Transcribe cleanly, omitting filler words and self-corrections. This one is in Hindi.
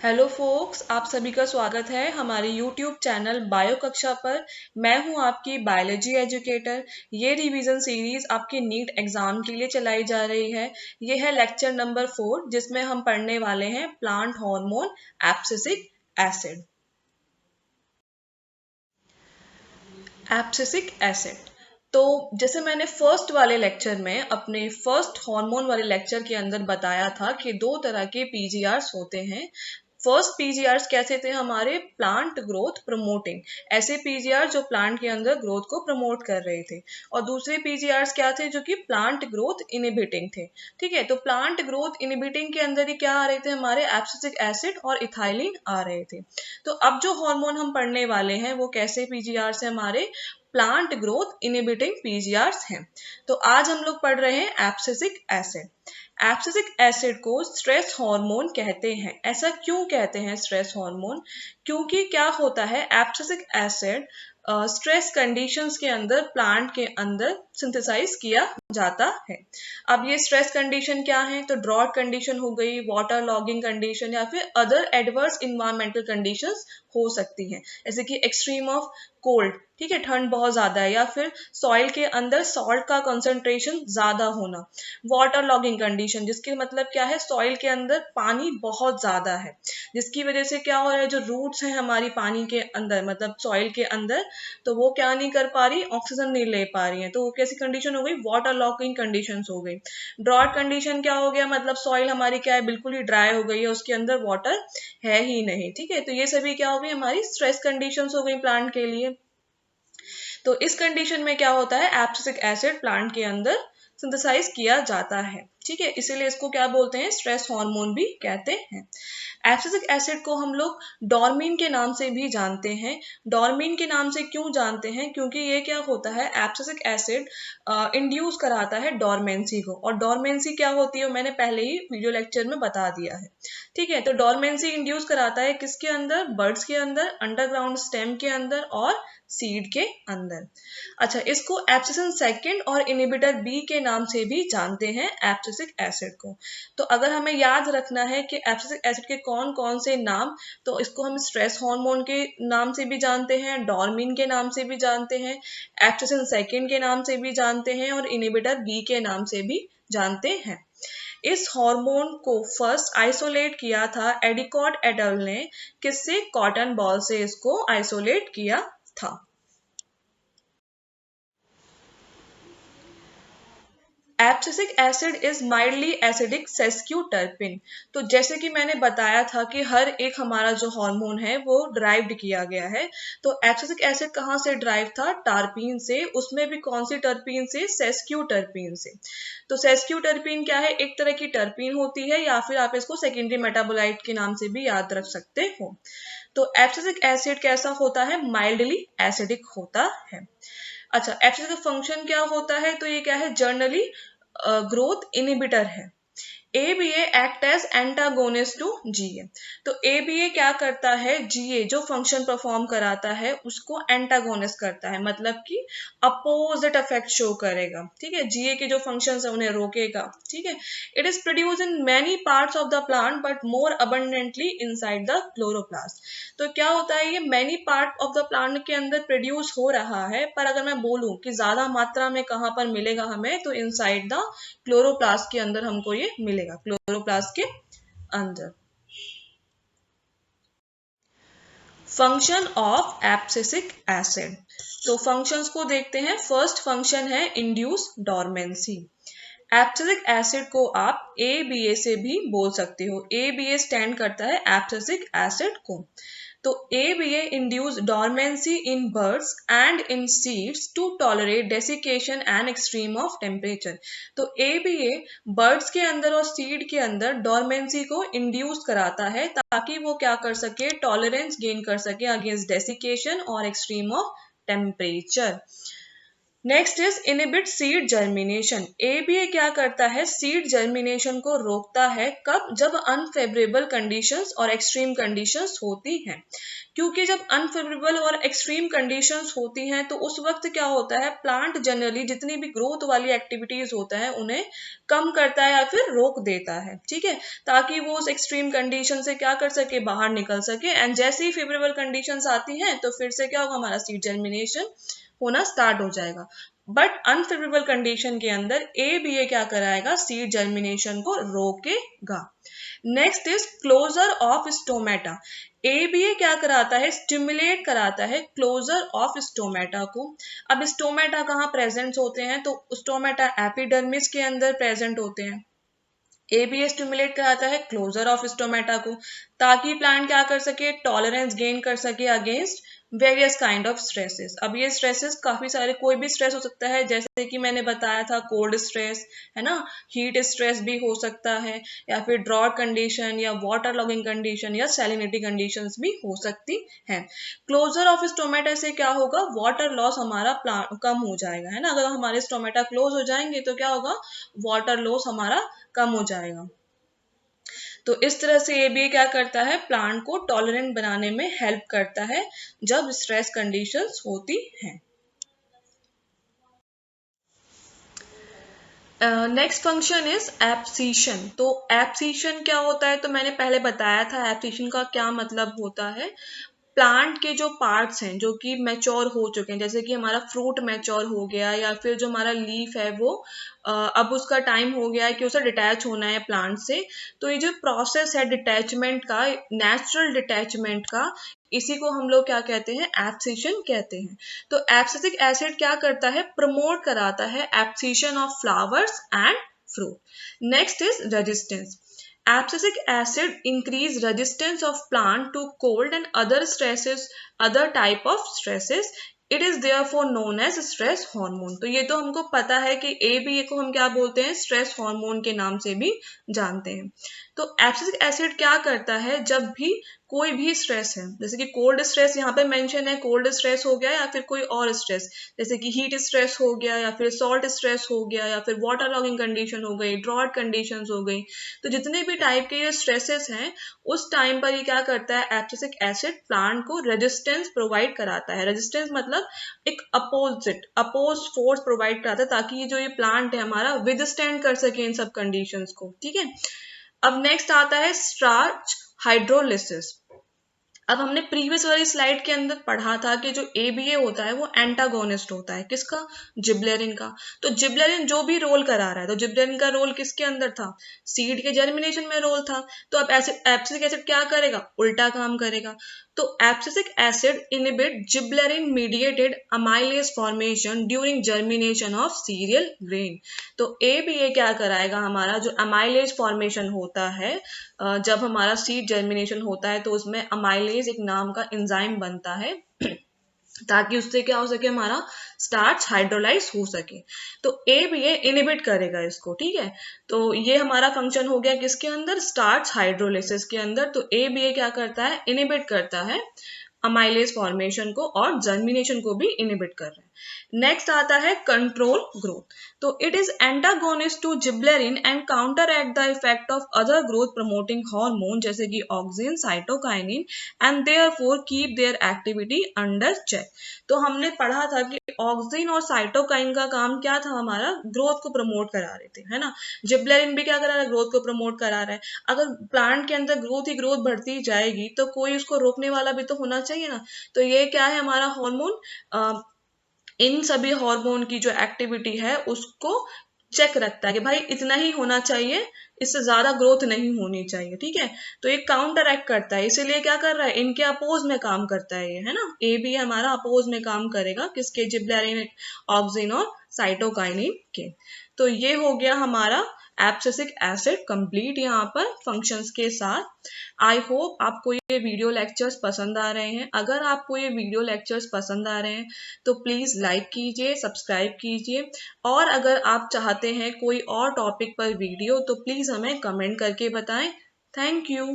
हेलो फोक्स, आप सभी का स्वागत है हमारे यूट्यूब चैनल बायो कक्षा पर। मैं हूं आपकी बायोलॉजी एजुकेटर। ये रिवीजन सीरीज आपके नीट एग्जाम के लिए चलाई जा रही है। ये है लेक्चर नंबर 4 जिसमें हम पढ़ने वाले हैं plant hormone abscisic acid. Abscisic acid तो जैसे मैंने फर्स्ट वाले लेक्चर में अपने फर्स्ट हार्मोन वाले लेक्चर के अंदर बताया था कि दो तरह के पीजीआरस होते हैं। फर्स्ट पीजीआरस कैसे थे? हमारे प्लांट ग्रोथ प्रमोटिंग, ऐसे पीजीआर जो प्लांट के अंदर ग्रोथ को प्रमोट कर रहे थे। और दूसरे पीजीआरस क्या थे? जो कि प्लांट ग्रोथ इनहिबिटिंग थे। ठीक है, तो प्लांट ग्रोथ इनहिबिटिंग के अंदर ही क्या आ रहे थे? हमारे एब्सिसिक एसिड और इथाइलिन आ रहे थे। तो अब जो हार्मोन हम पढ़ने वाले हैं वो कैसे पीजीआरस है? हमारे प्लांट ग्रोथ इनहिबिटिंग पीजीआरस हैं। तो आज हम लोग पढ़ रहे हैं एब्सिसिक एसिड। एब्सिसिक एसिड को स्ट्रेस हार्मोन कहते हैं। ऐसा क्यों कहते हैं स्ट्रेस हार्मोन? क्योंकि क्या होता है, एब्सिसिक एसिड स्ट्रेस कंडीशंस के अंदर प्लांट के अंदर सिंथेसाइज किया जाता है। अब ये स्ट्रेस कंडीशन क्या है? तो ड्रॉट कंडीशन हो गई, वाटर लॉगिंग कंडीशन, या फिर अदर एडवर्स इन्वायरमेंटल कंडीशंस हो सकती हैं, जैसे कि एक्सट्रीम ऑफ कोल्ड, ठीक है, ठंड बहुत ज्यादा है, या फिर सॉइल के अंदर सॉल्ट का कंसंट्रेशन ज्यादा होना। वाटर लॉगिंग कंडीशन, जिसके मतलब क्या है, सॉइल के अंदर पानी बहुत ज्यादा है, जिसकी वजह से क्या हो रहा है, जो रूट्स हैं हमारी पानी के अंदर मतलब सॉइल के अंदर, तो वो क्या नहीं कर पा रही, ऑक्सीजन नहीं ले पा रही है। तो वो कैसी कंडीशन हो गई? वाटर लॉगिंग कंडीशन हो गई। ड्रॉट कंडीशन क्या हो गया? मतलब सॉइल हमारी क्या है, बिल्कुल ही ड्राई हो गई है, उसके अंदर वाटर है ही नहीं। ठीक है, तो ये सभी क्या हो गई, हमारी स्ट्रेस कंडीशन हो गई प्लांट के लिए। तो इस कंडीशन में क्या होता है, एब्सिसिक एसिड प्लांट के अंदर सिंथेसाइज किया जाता है। ठीक है, इसीलिए इसको क्या बोलते हैं, स्ट्रेस हार्मोन भी कहते हैं। एब्सिसिक एसिड को हम लोग डॉर्मिन के नाम से भी जानते हैं। डॉर्मिन के नाम से क्यों जानते हैं? क्योंकि ये क्या होता है, एब्सिसिक एसिड इंड्यूस कराता है डॉर्मेंसी को। और डॉर्मेंसी क्या होती है मैंने पहले ही वीडियो लेक्चर में बता दिया है। ठीक है, तो डॉर्मेंसी इंड्यूस कराता है किसके अंदर? बर्ड्स के अंदर, अंडरग्राउंड स्टेम के अंदर और सीड के अंदर। अच्छा, इसको एब्सिसिन सेकेंड और इनहिबिटर बी के नाम से भी जानते हैं एब्सिसिक एसिड को। तो अगर हमें याद रखना है कि एब्सिसिक एसिड के कौन कौन से नाम, तो इसको हम स्ट्रेस हार्मोन के नाम से भी जानते हैं, डॉर्मिन के नाम से भी जानते हैं, एब्सिसिन सेकेंड के नाम से भी जानते हैं और इनहिबिटर बी के नाम से भी जानते हैं। इस हार्मोन को फर्स्ट आइसोलेट किया था एडिकॉट एडल ने। किससे? कॉटन बॉल से इसको आइसोलेट किया था। Abscisic acid is mildly acidic sesquiterpene. तो जैसे कि मैंने बताया था कि हर एक हमारा जो हार्मोन है वो ड्राइव्ड किया गया है। तो एब्सिसिक एसिड कहाँ से ड्राइव था? टार्पीन से। उसमें भी कौन सी टर्पीन से? सेस्क्यूटर्पिन से। तो सेस्क्यूटर्पिन क्या है? एक तरह की टर्पीन होती है, या फिर आप इसको सेकेंडरी मेटाबोलाइट के नाम से भी याद रख सकते हो। तो एब्सिसिक एसिड कैसा होता है? माइल्डली एसिडिक होता है। अच्छा, एब्सिसिक का फंक्शन क्या होता है? तो ये क्या है? जनरली ग्रोथ इनहिबिटर है। ABA act as antagonist to GA। तो ABA क्या करता है? GA जो फंक्शन परफॉर्म कराता है उसको एंटागोनिस्ट करता है, मतलब कि अपोजिट इफेक्ट शो करेगा। ठीक है, GA के जो फंक्शंस है उन्हें रोकेगा। ठीक है, it is produce in many parts of the plant but more abundantly inside the chloroplast. तो क्या होता है, ये many part of the plant के अंदर प्रोड्यूस हो रहा है, पर अगर मैं बोलूं कि ज्यादा मात्रा में कहाँ पर मिलेगा हमें, तो इनसाइड द क्लोरोप्लास्ट के अंदर हमको ये मिलेगा, क्लोरोप्लास्ट के अंदर। फंक्शन ऑफ एब्सिसिक एसिड, तो फंक्शंस को देखते हैं। फर्स्ट फंक्शन है इंड्यूस डॉर्मेंसी। एब्सिसिक एसिड को आप ABA से भी बोल सकते हो। ABA स्टैंड करता है एब्सिसिक एसिड को। तो ABA induce dormancy in birds and in seeds to tolerate desiccation and extreme of temperature। तो ABA birds के अंदर और seed के अंदर dormancy को induce कराता है ताकि वो क्या कर सके, tolerance gain कर सके against desiccation और extreme of temperature। Next is inhibit seed germination. ABA क्या करता है, सीड जर्मिनेशन को रोकता है। कब? जब अनफेवरेबल कंडीशंस और एक्सट्रीम कंडीशंस होती हैं। क्योंकि जब अनफेवरेबल और एक्सट्रीम कंडीशंस होती हैं तो उस वक्त क्या होता है, प्लांट जनरली जितनी भी ग्रोथ वाली एक्टिविटीज होता है उन्हें कम करता है या फिर रोक देता है, ठीक है, ताकि वो उस एक्सट्रीम कंडीशन से क्या कर सके, बाहर निकल सके। एंड जैसे ही फेवरेबल कंडीशंस आती हैं तो फिर से क्या होगा, हमारा सीड जर्मिनेशन होना स्टार्ट हो जाएगा। बट अनफेवरेबल कंडीशन के अंदर ABA क्या कराएगा, सीड जर्मिनेशन को रोकेगा। Next is closure of stomata. ABA क्या कराता है, स्टिमुलेट कराता है क्लोजर ऑफ स्टोमेटा को। अब स्टोमेटा कहाँ प्रेजेंट होते हैं, तो स्टोमेटा एपिडर्मिस के अंदर प्रेजेंट होते हैं। ABA स्टिमुलेट कराता है क्लोजर ऑफ स्टोमेटा को, ताकि प्लांट क्या कर सके, टॉलरेंस गेन कर सके against various kind of stresses. अब ये स्ट्रेसेस काफी सारे, कोई भी स्ट्रेस हो सकता है, जैसे कि मैंने बताया था कोल्ड स्ट्रेस है ना, हीट स्ट्रेस भी हो सकता है, या फिर ड्रॉट कंडीशन या वाटर लॉगिंग कंडीशन या सैलिनिटी कंडीशंस भी हो सकती हैं। क्लोजर ऑफ स्टोमेटा से क्या होगा, वाटर लॉस हमारा कम हो जाएगा, है ना। अगर हमारे स्टोमेटा क्लोज हो जाएंगे तो क्या होगा, वाटर लॉस हमारा कम हो जाएगा। तो इस तरह से ABA क्या करता है, प्लांट को टॉलरेंट बनाने में हेल्प करता है जब स्ट्रेस कंडीशंस होती हैं। Next function is abscission. तो एब्सीशन क्या होता है, तो मैंने पहले बताया था एब्सीशन का क्या मतलब होता है। प्लांट के जो पार्ट्स हैं जो कि मैच्योर हो चुके हैं, जैसे कि हमारा फ्रूट मैच्योर हो गया या फिर जो हमारा लीफ है वो अब उसका टाइम हो गया है कि उसे डिटैच होना है प्लांट से, तो ये जो प्रोसेस है डिटैचमेंट का, नेचुरल डिटैचमेंट का, इसी को हम लोग क्या कहते हैं, एब्सिशन कहते हैं। तो एब्सिसिक एसिड क्या करता है, प्रमोट कराता है abscission of flowers and fruit. Next is resistance. Abscisic acid increase resistance of plant to cold and other type of stresses. It is therefore known as stress hormone. तो ये तो हमको पता है कि ABA को हम क्या बोलते हैं, स्ट्रेस हार्मोन के नाम से भी जानते हैं। तो एब्सिसिक एसिड क्या करता है, जब भी कोई भी स्ट्रेस है, जैसे कि कोल्ड स्ट्रेस यहाँ पे मेंशन है, कोल्ड स्ट्रेस हो गया या फिर कोई और स्ट्रेस, जैसे कि हीट स्ट्रेस हो गया या फिर सॉल्ट स्ट्रेस हो गया या फिर वाटर लॉगिंग कंडीशन हो गई, ड्रॉट कंडीशंस हो गई, तो जितने भी टाइप के ये स्ट्रेसेस हैं उस टाइम पर ये क्या करता है, एब्सिसिक एसिड प्लांट को रेजिस्टेंस प्रोवाइड कराता है। रेजिस्टेंस मतलब एक अपोज फोर्स प्रोवाइड कराता है, ताकि ये जो ये प्लांट है हमारा विदस्टैंड कर सके इन सब कंडीशंस को, ठीक है। अब नेक्स्ट आता है स्टार्च हाइड्रोलिसिस। अब हमने प्रीवियस वाली स्लाइड के अंदर पढ़ा था कि जो ABA होता है वो एंटागोनिस्ट होता है, किसका, जिबलेरिन का। तो जिबलेरिन जो भी रोल करा रहा है, तो जिबलेरिन का रोल किसके अंदर था, सीड के जर्मिनेशन में रोल था। तो अब एब्सिसिक एसिड क्या करेगा, उल्टा काम करेगा। तो abscisic acid inhibit gibberellin mediated amylase formation during germination of cereal grain. तो ABA क्या कराएगा, हमारा जो अमाइलेज फॉर्मेशन होता है जब हमारा सीड जर्मिनेशन होता है तो उसमें अमाइलेज एक नाम का एंजाइम बनता है ताकि उससे क्या हो सके, हमारा स्टार्च हाइड्रोलाइज हो सके। तो ABA इनहिबिट करेगा इसको, ठीक है। तो ये हमारा फंक्शन हो गया किसके अंदर, स्टार्च हाइड्रोलिसिस के अंदर। तो ABA क्या करता है, इनहिबिट करता है अमाइलेज फॉर्मेशन को और जर्मिनेशन को भी इनहिबिट कर रहा है। नेक्स्ट आता है कंट्रोल ग्रोथ। तो it is antagonist to gibberellin and counter act the effect of other growth promoting hormone जैसे कि auxin, cytokinin and therefore keep their activity under check. तो हमने पढ़ा था कि ऑक्सिन और साइटोकाइन का काम क्या था, हमारा ग्रोथ को प्रमोट करा रहे थे, है ना। जिबलेरिन भी क्या करा रहा है, ग्रोथ को प्रमोट करा रहा है। अगर प्लांट के अंदर ग्रोथ ही ग्रोथ बढ़ती जाएगी तो कोई उसको रोकने वाला भी तो होना चाहिए ना। तो ये क्या है, हमारा हार्मोन इन सभी हार्मोन की जो एक्टिविटी है उसको चेक रखता है कि भाई इतना ही होना चाहिए, इससे ज्यादा ग्रोथ नहीं होनी चाहिए, ठीक है। तो ये काउंटर एक्ट करता है, इसीलिए क्या कर रहा है, इनके अपोज में काम करता है ये, है ना। ABA हमारा अपोज में काम करेगा किसके, जिबलेरिन, ऑक्सिन और साइटोकाइनिन के। तो ये हो गया हमारा एब्सिसिक एसिड कंप्लीट यहाँ पर फंक्शंस के साथ। आई होप आपको ये वीडियो लेक्चर्स पसंद आ रहे हैं। अगर आपको ये वीडियो लेक्चर्स पसंद आ रहे हैं तो प्लीज लाइक कीजिए, सब्सक्राइब कीजिए, और अगर आप चाहते हैं कोई और टॉपिक पर वीडियो तो प्लीज हमें कमेंट करके बताएं। Thank you.